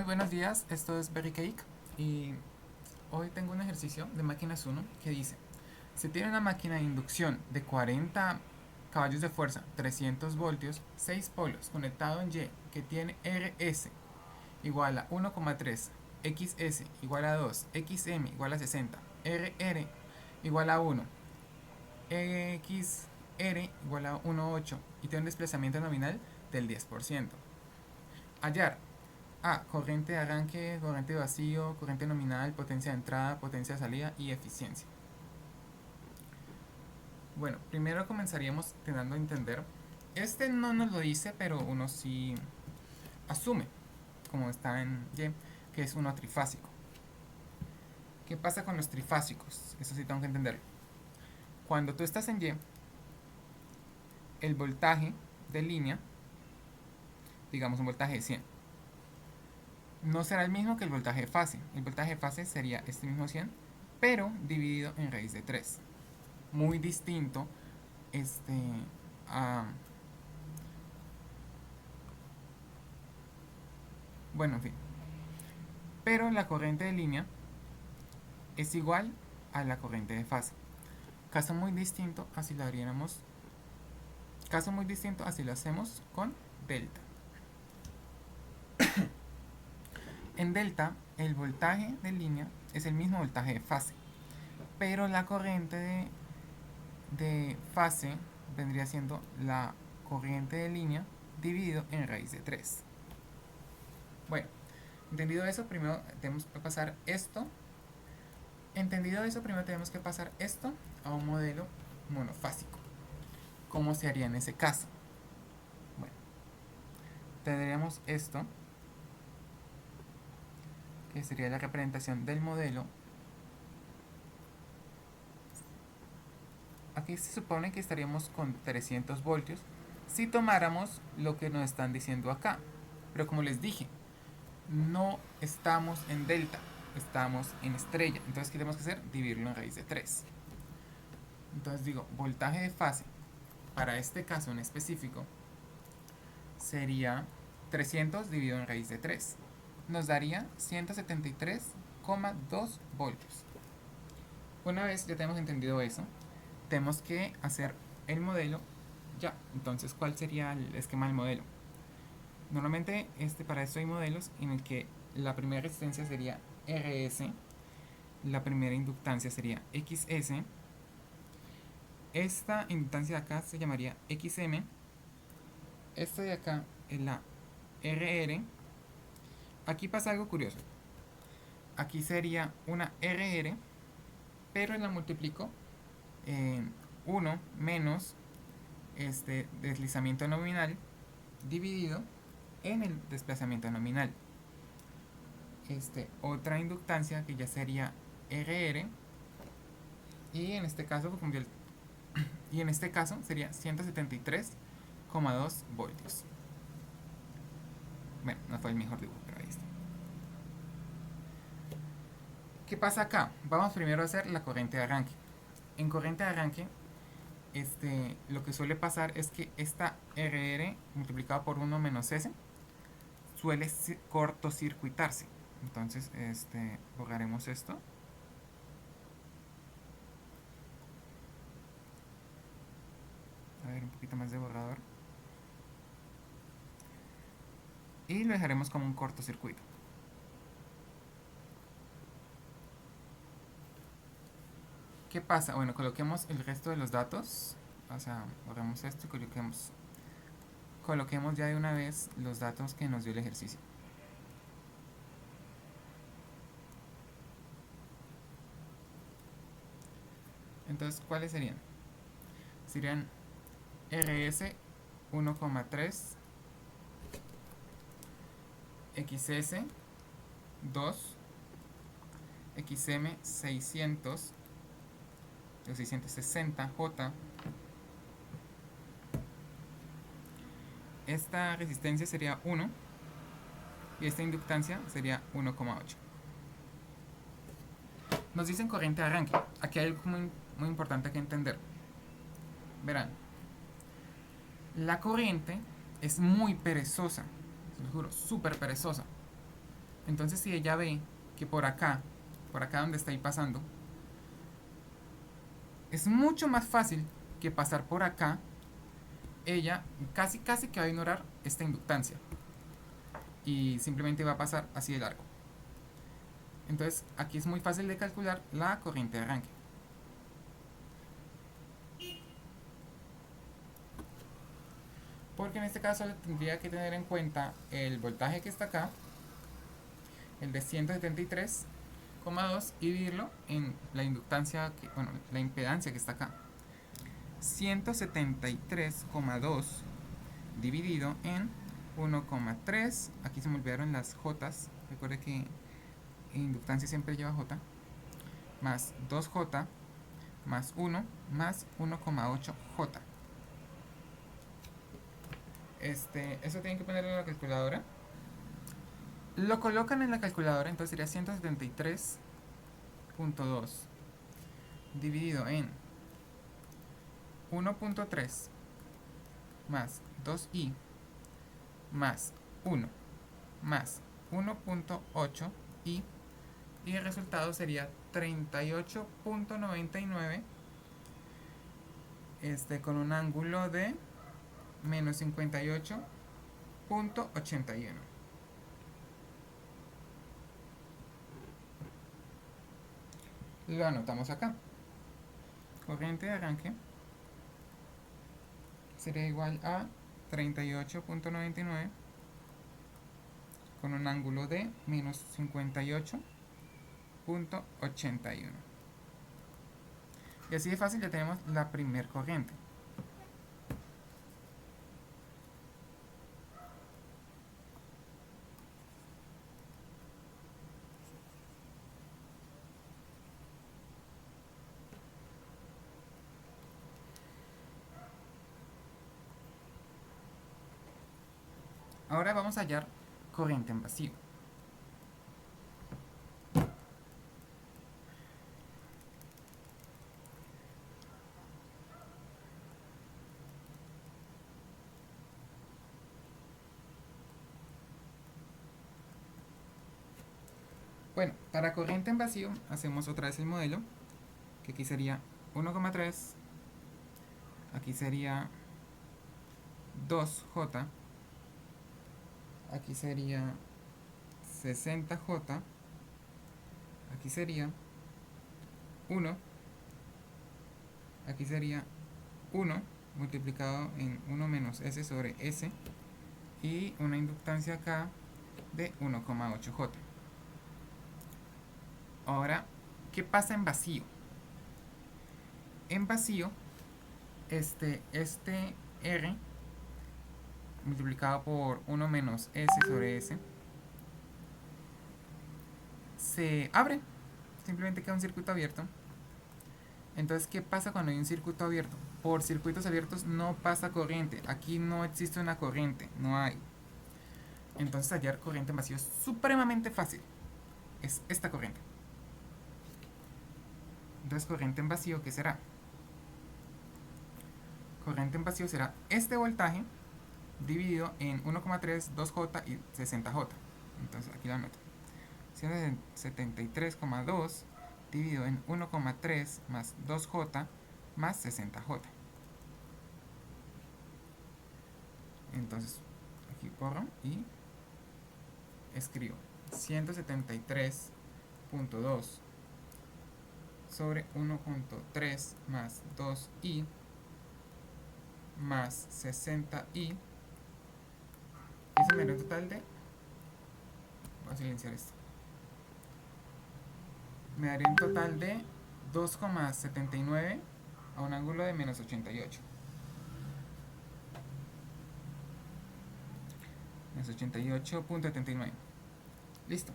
Buenos días, esto es Berry Cake y hoy tengo un ejercicio de máquinas 1 que dice: se tiene una máquina de inducción de 40 caballos de fuerza, 300 voltios, 6 polos, conectado en Y, que tiene RS igual a 1,3, XS igual a 2, XM igual a 60, RR igual a 1, XR igual a 1,8 y tiene un desplazamiento nominal del 10%. Hallar A. Corriente de arranque, corriente de vacío, corriente nominal, potencia de entrada, potencia de salida y eficiencia. Bueno, primero comenzaríamos teniendo a entender. Este no nos lo dice, pero uno sí asume, como está en Y, que es uno trifásico. ¿Qué pasa con los trifásicos? Eso sí tengo que entenderlo. Cuando tú estás en Y, el voltaje de línea, digamos un voltaje de 100, no será el mismo que el voltaje de fase. El voltaje de fase sería este mismo 100, pero dividido en raíz de 3. Muy distinto este, a, bueno, en fin. Pero la corriente de línea es igual a la corriente de fase. Caso muy distinto así lo haríamos. Caso muy distinto así lo hacemos con delta. En delta, el voltaje de línea es el mismo voltaje de fase, pero la corriente de fase vendría siendo la corriente de línea dividido en raíz de 3. Bueno, entendido eso, primero tenemos que pasar esto. Entendido eso, primero tenemos que pasar esto a un modelo monofásico. ¿Cómo se haría en ese caso? Bueno, tendríamos esto, que sería la representación del modelo. Aquí se supone que estaríamos con 300 voltios si tomáramos lo que nos están diciendo acá. Pero como les dije, no estamos en delta, estamos en estrella. Entonces, ¿qué tenemos que hacer? Dividirlo en raíz de 3. Entonces digo, voltaje de fase para este caso en específico sería 300 dividido en raíz de 3. Nos daría 173,2 voltios. Una vez ya tenemos entendido eso, tenemos que hacer el modelo ya. Entonces, ¿cuál sería el esquema del modelo? Normalmente para esto hay modelos en el que la primera resistencia sería RS, la primera inductancia sería XS, esta inductancia de acá se llamaría XM, esta de acá es la RR. Aquí pasa algo curioso. Aquí sería una RR, pero la multiplico en 1 menos este deslizamiento nominal dividido en el desplazamiento nominal. Otra inductancia que ya sería RR, y en este caso sería 173,2 voltios. Bueno, no fue el mejor dibujo, pero ahí está. ¿Qué pasa acá? Vamos primero a hacer la corriente de arranque. En corriente de arranque, lo que suele pasar es que esta RR multiplicado por 1 menos S suele cortocircuitarse. Entonces, borraremos esto. A ver, un poquito más de borrador. Y lo dejaremos como un cortocircuito. ¿Qué pasa? Bueno, coloquemos el resto de los datos. O sea, borremos esto y coloquemos ya de una vez los datos que nos dio el ejercicio. Entonces, ¿cuáles serían? Serían RS 1,3, XS 2, XM 600, 660J. Esta resistencia sería 1 y esta inductancia sería 1,8. Nos dicen corriente de arranque. Aquí hay algo muy importante que entender. Verán, la corriente es muy perezosa, se lo juro, súper perezosa. Entonces si ella ve que por acá donde está ahí pasando, es mucho más fácil que pasar por acá, ella casi que va a ignorar esta inductancia y simplemente va a pasar así de largo. Entonces aquí es muy fácil de calcular la corriente de arranque. Porque en este caso tendría que tener en cuenta el voltaje que está acá, el de 173,2, y dividirlo en la inductancia, bueno, la impedancia que está acá. 173,2 dividido en 1,3. Aquí se me olvidaron las Jotas. Recuerde que inductancia siempre lleva J. Más 2J más 1 más 1,8J. Eso tienen que ponerlo en la calculadora. Lo colocan en la calculadora, entonces sería 173,2 dividido en 1,3 más 2i más 1 más 1,8i, y el resultado sería 38,99, con un ángulo de menos 58,81. Lo anotamos acá. Corriente de arranque sería igual a 38,99 con un ángulo de menos 58,81. Y así de fácil ya tenemos la primer corriente. Ahora vamos a hallar corriente en vacío. Bueno, para corriente en vacío hacemos otra vez el modelo, que aquí sería 1,3, aquí sería 2J, aquí sería 60J, aquí sería 1, aquí sería 1 multiplicado en 1 menos S sobre S, y una inductancia acá de 1,8J. Ahora, ¿qué pasa en vacío? En vacío, este R multiplicado por 1 menos S sobre S se abre, simplemente queda un circuito abierto. Entonces, ¿qué pasa cuando hay un circuito abierto? Por circuitos abiertos no pasa corriente, aquí no existe una corriente, no hay. Entonces hallar corriente en vacío es supremamente fácil, es esta corriente. Entonces, corriente en vacío, ¿qué será? Corriente en vacío será este voltaje dividido en 1,3, 2J y 60J. Entonces aquí lo anoto. 173,2 dividido en 1,3 más 2J más 60J. Entonces aquí borro y escribo 173,2 sobre 1,3 más 2i más 60i. Eso me da un total de... Voy a silenciar esto. Me daría un total de 2,79 a un ángulo de menos 88. Menos 88,79. Listo.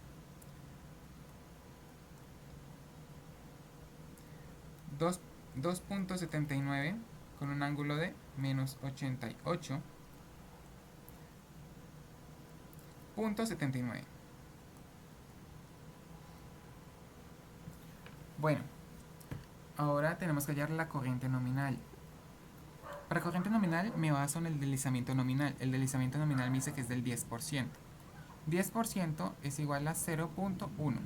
2,79 con un ángulo de menos 88,79. Bueno, ahora tenemos que hallar la corriente nominal. Para corriente nominal me baso en el deslizamiento nominal. El deslizamiento nominal me dice que es del 10%. 10% es igual a 0.1.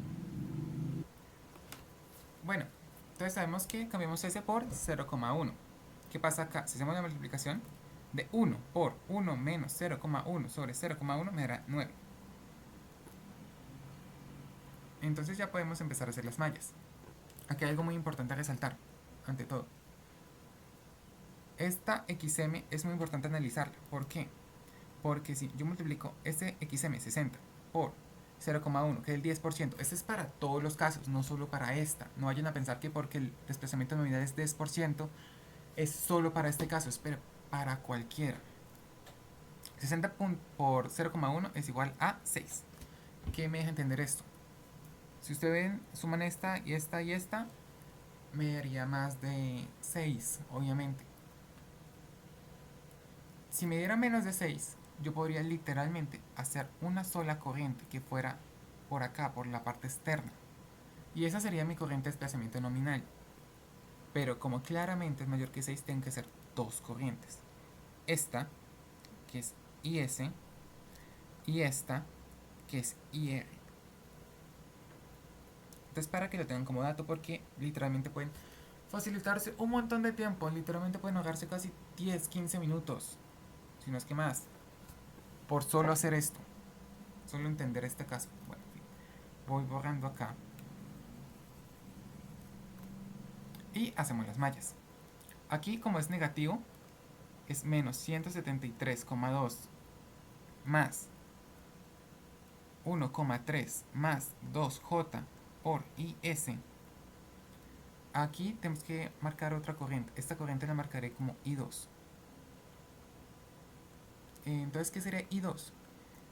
Bueno, entonces sabemos que cambiamos ese por 0,1. ¿Qué pasa acá? Si hacemos la multiplicación de 1 por 1 menos 0,1 sobre 0,1 me dará 9. Entonces ya podemos empezar a hacer las mallas. Aquí hay algo muy importante a resaltar, ante todo. Esta XM es muy importante analizarla. ¿Por qué? Porque si yo multiplico este XM 60 por 0,1, que es el 10%, este es para todos los casos, no solo para esta. No vayan a pensar que porque el desplazamiento nominal es 10%, es solo para este caso, es para cualquiera. 60 por 0,1 es igual a 6. ¿Qué me deja entender esto? Si ustedes ven, suman esta y esta y esta, me daría más de 6, obviamente. Si me diera menos de 6, yo podría literalmente hacer una sola corriente que fuera por acá, por la parte externa. Y esa sería mi corriente de desplazamiento nominal. Pero como claramente es mayor que 6, tengo que hacer dos corrientes. Esta, que es IS, y esta, que es IR. Entonces para que lo tengan como dato, porque literalmente pueden facilitarse un montón de tiempo. Literalmente pueden ahorrarse casi 10, 15 minutos, si no es que más, por solo hacer esto. Solo entender este caso. Bueno, en fin. Voy borrando acá. Y hacemos las mallas. Aquí como es negativo, es menos 173,2 más 1,3 más 2J por IS. Aquí tenemos que marcar otra corriente. Esta corriente la marcaré como I2. Entonces, ¿qué sería I2?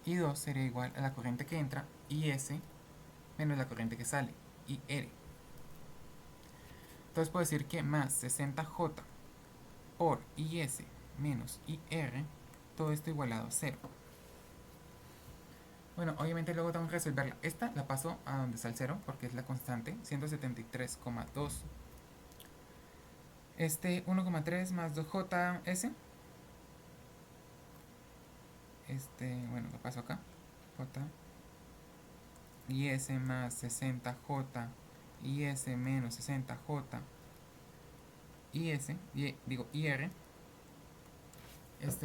I2 sería igual a la corriente que entra, IS, menos la corriente que sale, IR. Entonces puedo decir que más 60J por IS menos IR, todo esto igualado a 0. Bueno, obviamente luego tengo que resolverla. Esta la paso a donde está el 0 porque es la constante, 173,2. Este 1,3 más 2JS. Bueno, lo paso acá. J. IS más 60J. IS menos 60J. IS, digo IR.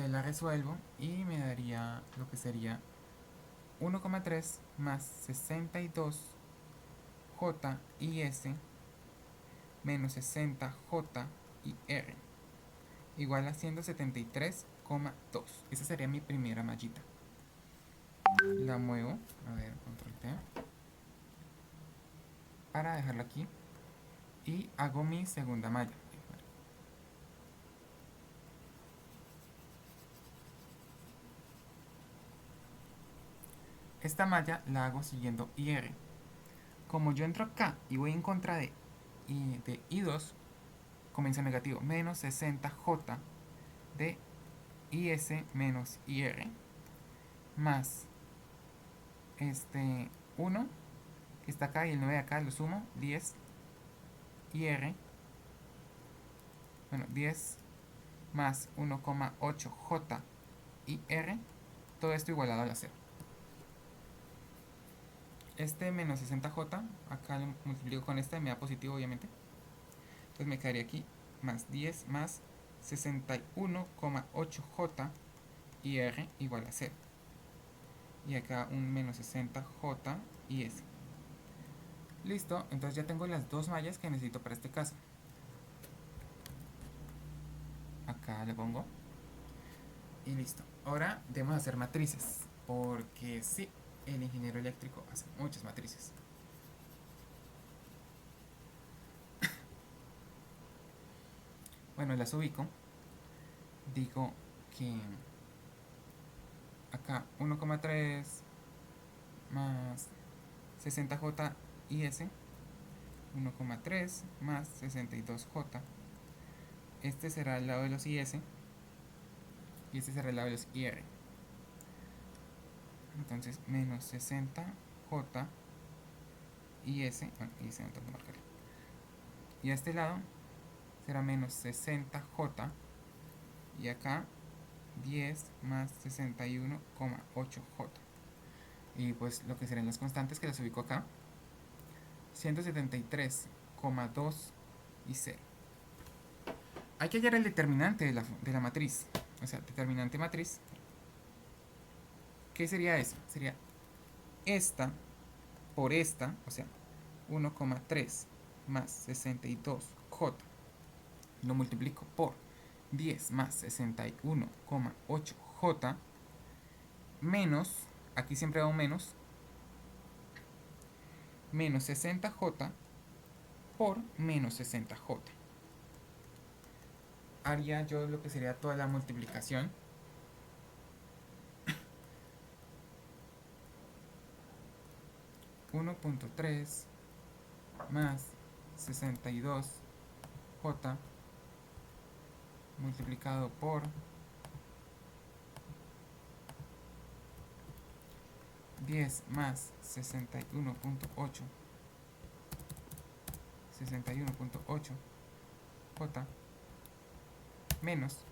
La resuelvo y me daría lo que sería 1,3 más 62J IS menos 60J y R igual a 173,2. Esa sería mi primera mallita. La muevo, a ver, control T, para dejarla aquí y hago mi segunda malla. Esta malla la hago siguiendo IR. Como yo entro acá y voy en contra de I2, comienza negativo, menos 60J de IS menos IR más 1 que está acá y el 9 de acá lo sumo, 10 IR, bueno, 10 más 1,8J IR, todo esto igualado a la 0. Menos 60J, acá lo multiplico con esta y me da positivo obviamente. Entonces me quedaría aquí más 10 más 61,8J IR igual a 0. Y acá un menos 60J y S. Listo, entonces ya tengo las dos mallas que necesito para este caso. Acá le pongo. Y listo. Ahora debemos hacer matrices. Porque sí, el ingeniero eléctrico hace muchas matrices. Bueno, las ubico. Digo que acá 1,3 más 60J y S. 1,3 más 62J. Este será el lado de los IS. Y este será el lado de los IR. Entonces, menos 60J y S. Bueno, IS no tengo que marcarlo. Y a este lado será menos 60J. Y acá 10 más 61,8J. Y pues lo que serían las constantes que las ubico acá, 173,2 y 0. Hay que hallar el determinante de la matriz. O sea, determinante matriz. ¿Qué sería eso? Sería esta por esta, o sea, 1,3 más 62J. Lo multiplico por 10 más 61,8J menos, aquí siempre hago menos 60J por menos 60J. Haría yo lo que sería toda la multiplicación. (1.3 más 62J multiplicado por 10 más 61.8 J menos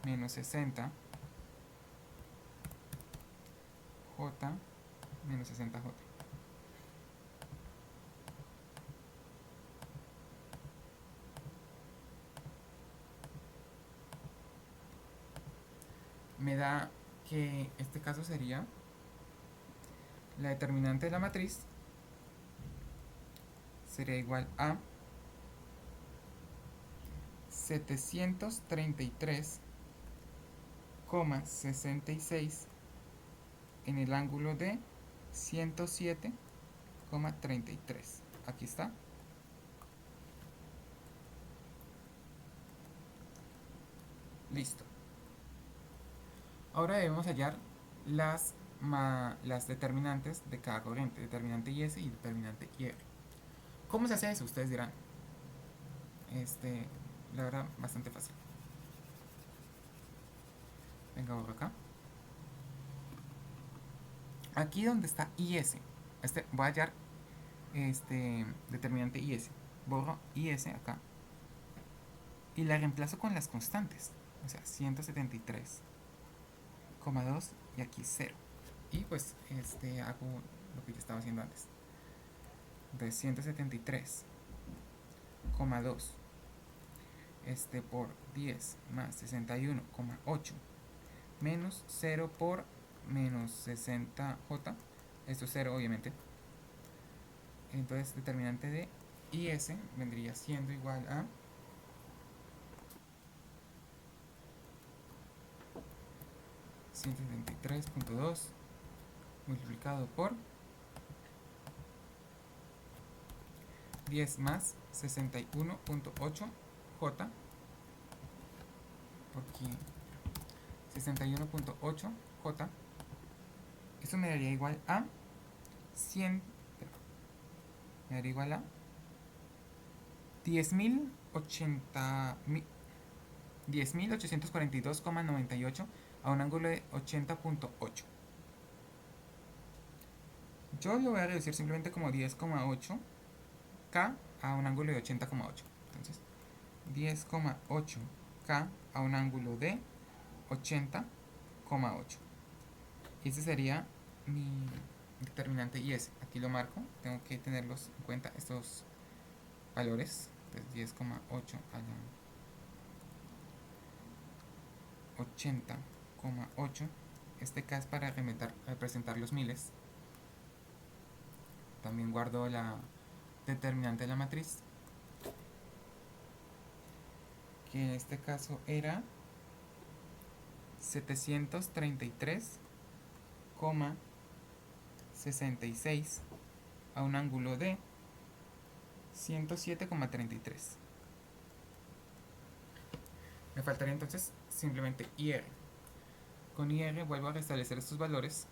60 J menos 60J. Me da que este caso sería la determinante de la matriz sería igual a 733,66 en el ángulo de 107,33. Aquí está. Listo. Ahora debemos hallar las determinantes de cada corriente, determinante IS y determinante IR. ¿Cómo se hace eso? Ustedes dirán. La verdad, bastante fácil. Venga, borro acá. Aquí donde está IS, voy a hallar determinante IS. Borro IS acá. Y la reemplazo con las constantes. O sea, 173,2 y aquí 0. Y pues hago lo que yo estaba haciendo antes. Entonces 173,2 por 10 más 61,8 menos 0 por menos 60J. Esto es 0 obviamente. Entonces determinante de IS vendría siendo igual a 173,2 multiplicado por 10 más 61,8 J por aquí 61,8 J. Esto me daría igual a 100. Me daría igual a 10.842,98 a un ángulo de 80,8. Yo lo voy a reducir simplemente como 10,8 K a un ángulo de 80,8. Entonces 10,8 K a un ángulo de 80,8. Y este sería mi determinante IS. Aquí lo marco, tengo que tenerlos en cuenta estos valores. Entonces 10,8 a la 80,8. Este K es para representar los miles. También guardo la determinante de la matriz, que en este caso era 733,66 a un ángulo de 107,33. Me faltaría entonces simplemente IR. Con IR vuelvo a restablecer estos valores.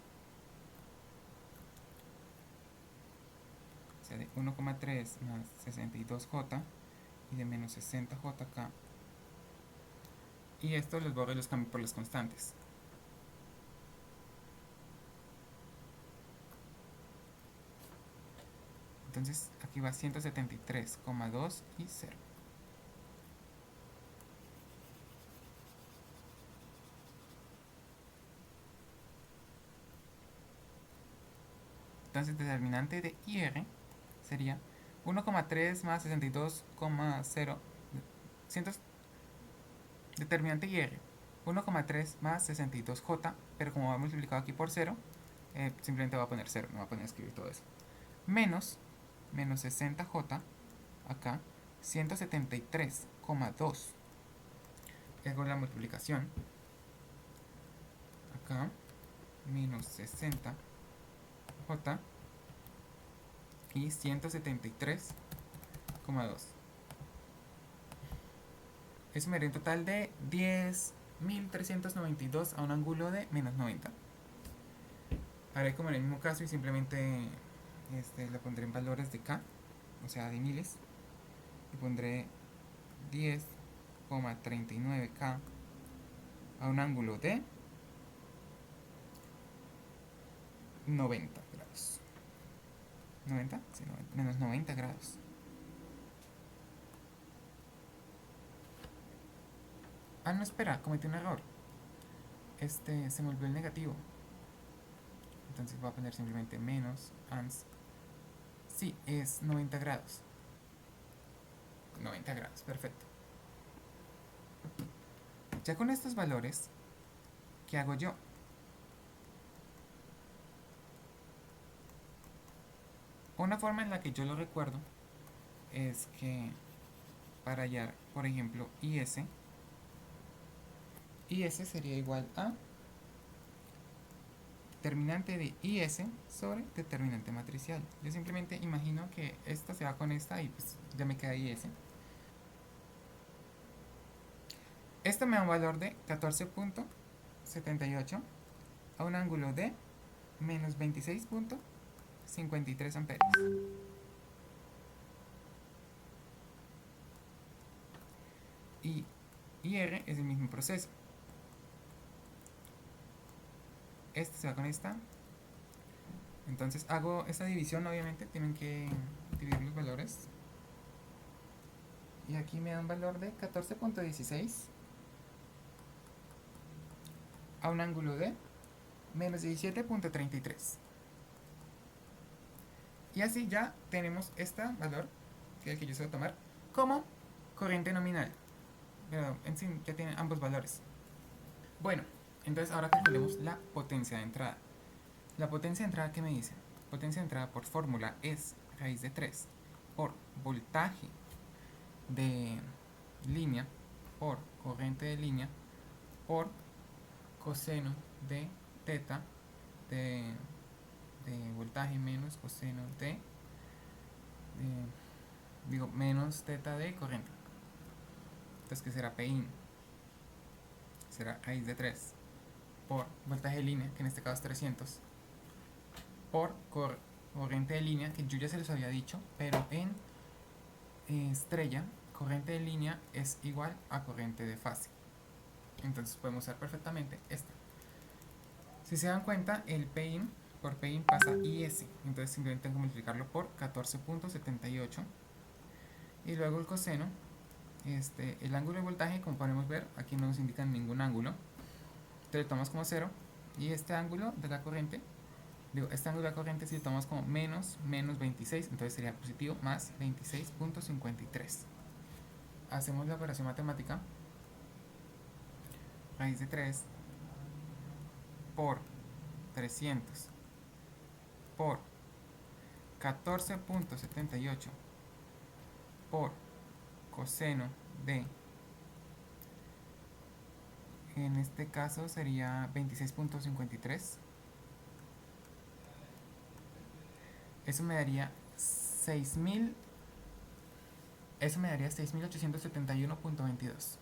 O sea, de 1,3 más 62J y de menos 60J acá. Y esto los borro y los cambio por las constantes. Entonces aquí va 173,2 y 0. Entonces determinante de IR sería 1,3 más 62,0. Determinante IR 1,3 más 62J, pero como va multiplicado aquí por 0, simplemente va a poner 0, no va a poner a escribir todo eso. Menos 60J, acá, 173,2. Hago la multiplicación. Acá, menos 60J y 173,2. Eso me daría un total de 10.392 a un ángulo de menos 90. Haré como en el mismo caso y simplemente le pondré en valores de K, o sea de miles, y pondré 10,39K a un ángulo de 90 grados. ¿90? Sí, menos 90 grados. Ah, no, espera, cometí un error. Se me volvió el negativo. Entonces voy a poner simplemente menos ans. Sí, es 90 grados. 90 grados, perfecto. Ya con estos valores, ¿qué hago yo? Una forma en la que yo lo recuerdo es que para hallar, por ejemplo, IS sería igual a determinante de IS sobre determinante matricial. Yo simplemente imagino que esta se va con esta y pues ya me queda IS. Esto me da un valor de 14,78 a un ángulo de menos 26,53 amperios. Y IR es el mismo proceso. Esta se va con esta. Entonces hago esta división, obviamente tienen que dividir los valores. Y aquí me da un valor de 14,16 a un ángulo de menos 17,33. Y así ya tenemos este valor, que es el que yo suelo tomar, como corriente nominal. Pero en sí ya tiene ambos valores. Bueno, entonces ahora calculemos la potencia de entrada. La potencia de entrada, ¿qué me dice? Potencia de entrada por fórmula es raíz de 3 por voltaje de línea por corriente de línea por coseno de teta de voltaje menos coseno de menos teta de corriente. Entonces, ¿qué será Pin? Será raíz de 3 por voltaje de línea, que en este caso es 300, por corriente de línea, que yo ya se los había dicho, pero en estrella, corriente de línea es igual a corriente de fase. Entonces podemos usar perfectamente esta. Si se dan cuenta, el Pin por Pin pasa IS, entonces simplemente tengo que multiplicarlo por 14,78 y luego el coseno, el ángulo de voltaje, como podemos ver, aquí no nos indican ningún ángulo, entonces lo tomamos como 0 y este ángulo de la corriente, este ángulo de la corriente si lo tomamos como menos 26, entonces sería positivo más 26,53. Hacemos la operación matemática, raíz de 3 por 300 por 14,78 por coseno de, en este caso sería 26,53. Eso me daría 6.000, eso me daría 6.871,22.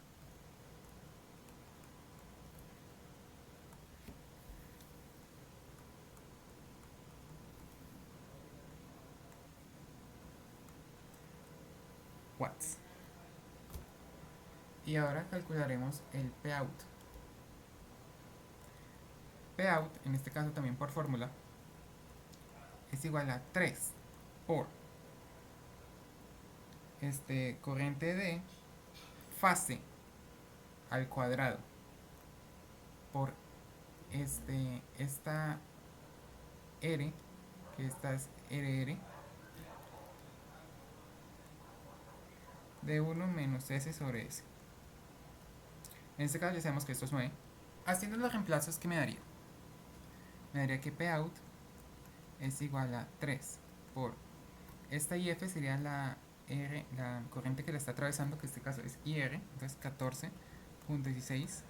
Watts. Y ahora calcularemos el Pout. Pout, en este caso también por fórmula, es igual a 3 por corriente de fase al cuadrado por esta R que esta es RR de 1 menos S sobre S. En este caso ya sabemos que esto es 9. Haciendo los reemplazos, ¿qué me daría? Me daría que Pout es igual a 3 por esta IF sería la corriente que la está atravesando, que en este caso es IR, entonces 14.16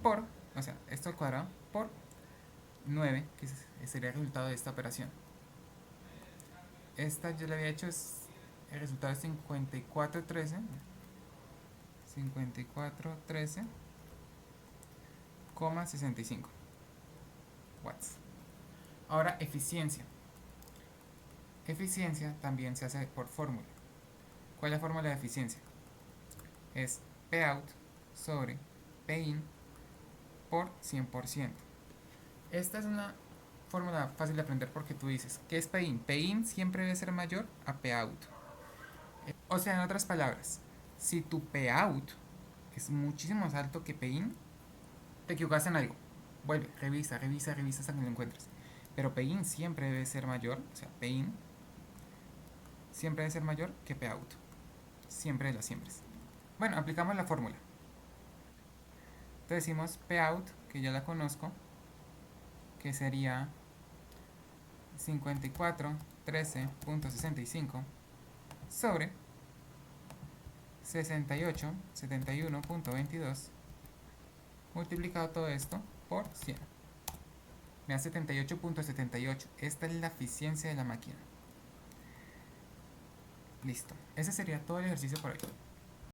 por, o sea, esto al cuadrado, por 9, que sería el resultado de esta operación. Esta yo le había hecho, el resultado es 5413,65 watts. Ahora, eficiencia. Eficiencia también se hace por fórmula. ¿Cuál es la fórmula de eficiencia? Es Pout sobre Pin por 100%. Esta es una fórmula fácil de aprender porque tú dices, ¿qué es Pin? Pin siempre debe ser mayor a Pout. O sea, en otras palabras, si tu Pout es muchísimo más alto que Pin, te equivocaste en algo. Vuelve, revisa hasta que lo encuentres. Pero Pin siempre debe ser mayor, o sea, Pin siempre debe ser mayor que Pout. Siempre de las siempre. Bueno, aplicamos la fórmula. Entonces decimos Pout, que ya la conozco, que sería 5413.65 sobre 6871.22 multiplicado todo esto por 100. Me da 78.78. Esta es la eficiencia de la máquina. Listo. Ese sería todo el ejercicio por hoy.